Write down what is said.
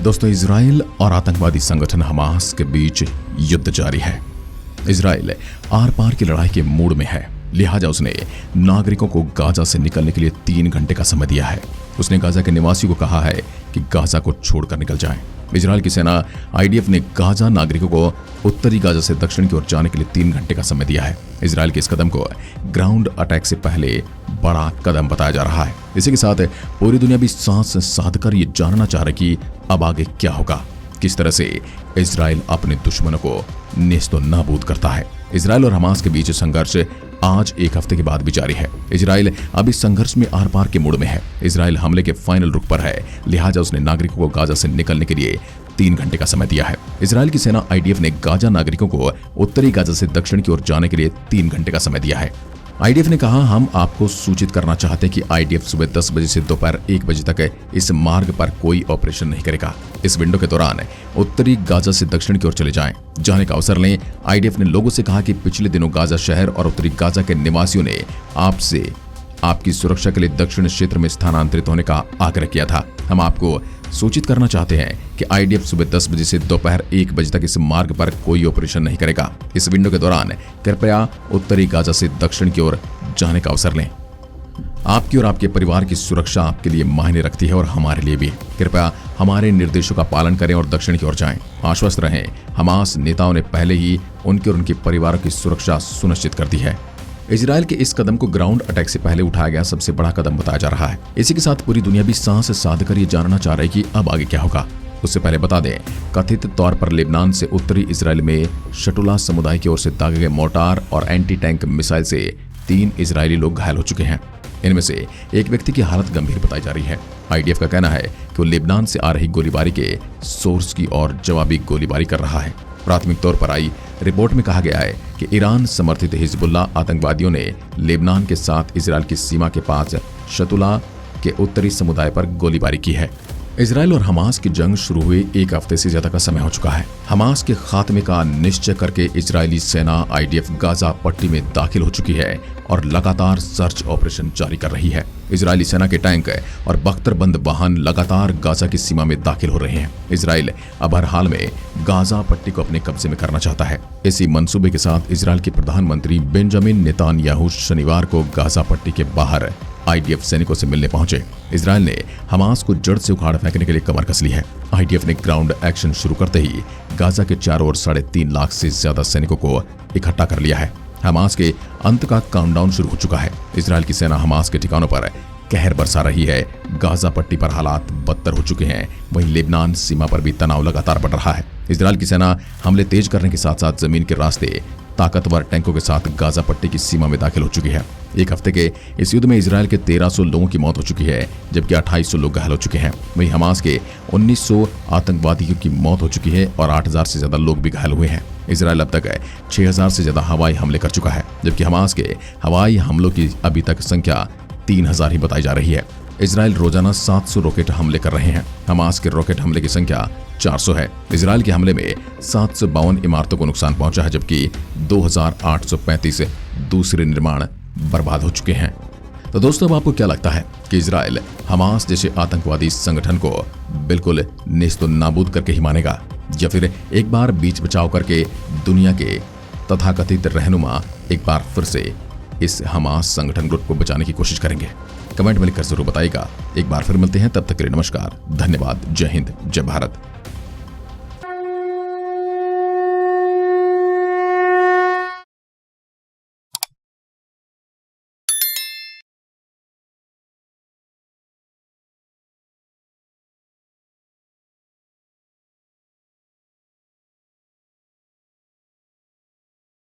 दोस्तों, इजराइल और आतंकवादी संगठन हमास के बीच युद्ध जारी है। इजराइल आर पार की लड़ाई के मूड में है, लिहाजा उसने नागरिकों को गाजा से निकलने के लिए 3 घंटे का समय दिया है। उसने गाजा के निवासियों को कहा है कि गाजा को छोड़कर निकल जाएं। इजराइल की सेना आईडीएफ ने गाजा नागरिकों को उत्तरी गाजा से दक्षिण की ओर जाने के लिए 3 घंटे का समय दिया है। इजराइल के इस कदम को ग्राउंड अटैक से पहले बड़ा कदम बताया जा रहा है। इसी के साथ पूरी दुनिया भी सांस साधकर ये जानना चाह रही कि अब आगे क्या होगा, किस तरह से इजराइल अपने दुश्मनों को नेस्तो नाबूद करता है। इजराइल और हमास के बीच संघर्ष आज 1 हफ्ते के बाद भी जारी है। इजराइल अब इस संघर्ष में आर पार के मूड में है। इजराइल हमले के फाइनल रुख पर है, लिहाजा उसने नागरिकों को गाजा से निकलने के लिए 3 घंटे का समय दिया है। इजराइल की सेना आईडीएफ ने गाजा नागरिकों को उत्तरी गाजा से दक्षिण की ओर जाने के लिए 3 घंटे का समय दिया है। आईडीएफ ने कहा, हम आपको सूचित करना चाहते हैं कि आईडीएफ सुबह 10 बजे से दोपहर 1 बजे तक इस मार्ग पर कोई ऑपरेशन नहीं करेगा। इस विंडो के दौरान उत्तरी गाजा से दक्षिण की ओर चले जाने का अवसर लें। आईडीएफ ने लोगों से कहा कि पिछले दिनों गाजा शहर और उत्तरी गाजा के निवासियों ने आपसे आपकी सुरक्षा के लिए दक्षिण क्षेत्र में स्थानांतरित होने का आग्रह किया था। हम आपको सूचित करना चाहते हैं कि आईडीएफ सुबह 10 बजे से दोपहर 1 बजे तक इस मार्ग पर कोई ऑपरेशन नहीं करेगा। इस विंडो के दौरान कृपया उत्तरी गाजा से दक्षिण की ओर जाने का अवसर लें। आपकी और आपके परिवार की सुरक्षा आपके लिए मायने रखती है और हमारे लिए भी। कृपया हमारे निर्देशों का पालन करें और दक्षिण की ओर जाएं। आश्वस्त रहें, हमास नेताओं ने पहले ही उनके और उनके परिवारों की सुरक्षा सुनिश्चित कर दी है। इजराइल के इस कदम को ग्राउंड अटैक से पहले उठाया गया सबसे बड़ा कदम बताया जा रहा है। इसी के साथ पूरी दुनिया भी सांस साधकर ये जानना चाह रही है कि अब आगे क्या होगा। उससे पहले बता दें, कथित तौर पर लेबनान से उत्तरी इजराइल में शटुला समुदाय की ओर से दागे गए मोर्टार और एंटी टैंक मिसाइल से 3 इजरायली लोग घायल हो चुके हैं। इनमें से एक व्यक्ति की हालत गंभीर बताई जा रही है। आईडीएफ का कहना है कि वो लेबनान से आ रही गोलीबारी के सोर्स की ओर जवाबी गोलीबारी कर रहा है। प्राथमिक तौर पर आई रिपोर्ट में कहा गया है कि ईरान समर्थित हिजबुल्लाह आतंकवादियों ने लेबनान के साथ इजराइल की सीमा के पास शतुला के उत्तरी समुदाय पर गोलीबारी की है। इजराइल और हमास की जंग शुरू हुए 1 हफ्ते से ज्यादा का समय हो चुका है। हमास के खात्मे का निश्चय करके इजरायली सेना आईडीएफ गाजा पट्टी में दाखिल हो चुकी है और लगातार सर्च ऑपरेशन जारी कर रही है। इजरायली सेना के टैंक और बख्तरबंद वाहन लगातार गाजा की सीमा में दाखिल हो रहे हैं। इजराइल अब हर हाल में गाजा पट्टी को अपने कब्जे में करना चाहता है। इसी मंसूबे के साथ इजराइल के प्रधानमंत्री बेंजामिन नेतान्याहू शनिवार को गाजा पट्टी के बाहर आईडीएफ सैनिकों से मिलने पहुंचे। इजराइल ने हमास को जड़ से उखाड़ फेंकने के लिए कमर कस ली है। आईडीएफ ने ग्राउंड एक्शन शुरू करते ही गाजा के चारों ओर 3.5 लाख से ज्यादा सैनिकों को इकट्ठा कर लिया है। हमास के अंत का काउंटडाउन शुरू हो चुका है। इजराइल की सेना हमास के ठिकानों पर कहर बरसा रही है। गाजा पट्टी पर हालात बदतर हो चुके हैं। वहीं लेबनान सीमा पर भी तनाव लगातार बढ़ रहा है। इजराइल की सेना हमले तेज करने के साथ साथ जमीन के रास्ते ताकतवर टैंकों के साथ गाजा पट्टी की सीमा में दाखिल हो चुकी है। 1 हफ्ते के इस युद्ध में इजराइल के 1300 लोगों की मौत हो चुकी है, जबकि 2800 लोग घायल हो चुके हैं। वहीं हमास के 1900 आतंकवादियों की मौत हो चुकी है और 8000 से ज्यादा लोग भी घायल हुए हैं। इजराइल अब तक 6000 से ज्यादा हवाई हमले कर चुका है, जबकि हमास के हवाई हमलों की अभी तक संख्या 3000 ही बताई जा रही है। इजराइल रोजाना 700 रॉकेट हमले कर रहे हैं। हमास के रॉकेट हमले की संख्या 400 है। इजराइल के हमले में 752 इमारतों को नुकसान पहुंचा है, जबकि 2835 दूसरे निर्माण बर्बाद हो चुके हैं। तो दोस्तों, अब आपको क्या लगता है कि इजराइल हमास जैसे आतंकवादी संगठन को बिल्कुल नेस्तो नाबूद करके ही मानेगा, या फिर एक बार बीच बचाव करके दुनिया के तथाकथित रहनुमा एक बार फिर से इस हमास संगठन ग्रुप को बचाने की कोशिश करेंगे? कमेंट में लिखकर जरूर बताइएगा। एक बार फिर मिलते हैं, तब तक के लिए नमस्कार, धन्यवाद, जय हिंद, जय भारत।